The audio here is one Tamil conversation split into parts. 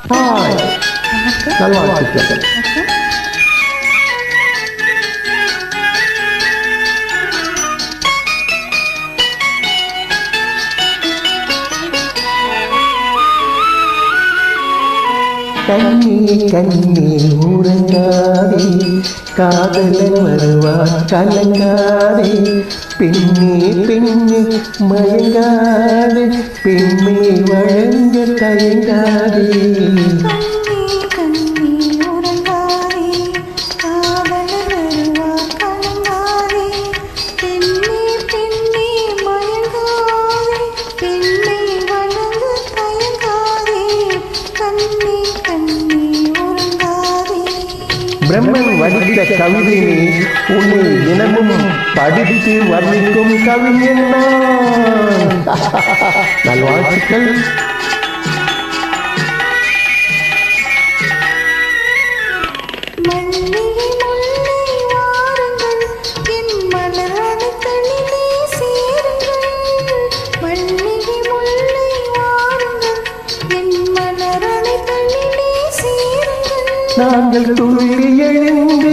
ஹாய், நல்வாழ்த்துக்கள். கண்ணே கண்ணே உறங்காதே, காதலன் வருவார் கலங்காதே. பெண்ணே பெண்ணே மயங்காதே, பெண்ணை வழங்க தயங்காதே. பிரம்மன் வடித்த கவிதையை உன்னை தினமும் படித்து வர்ணிக்கும் கவிஞன் நான். நல்வாழ்த்துக்கள். நாங்கள் துள்ளி எழுந்து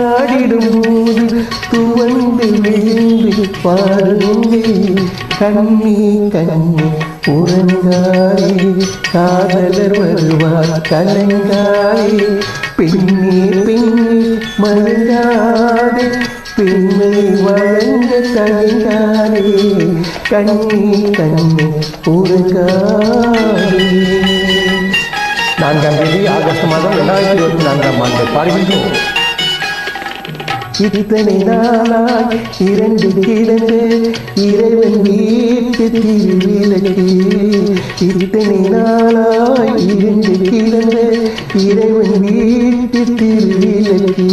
ஆடிடும் போது துவந்து விழுந்து பாடுங்க. கண்ணே கண்ணே உறங்காயே, காதலர் வருவார் கலங்காயே. பெண்ணே பெண்ணே மயங்காதே, பெண்ணை வழங்க தயங்காதே. கண்ணே கண்ணே உறங்காயே. 4ஆம் தேதி ஆகஸ்ட் மாதம் 2024ஆம் ஆண்டு பாடுகின்றோம். இத்தனை நாளாய் 2 கிழந்து இறைவன் வீட்டு திருவிளக்கு. இத்தனை நாளாய் 2 கிழந்து இறைவன் வீட்டு திருவிளக்கு.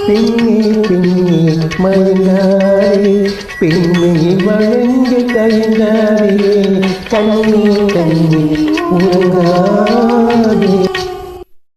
பெண்ணே பெண்ணே மயங்காதே, பெண்ணை வழங்க தயங்காதே. கண்ணே கண்ணே உறங்காதே.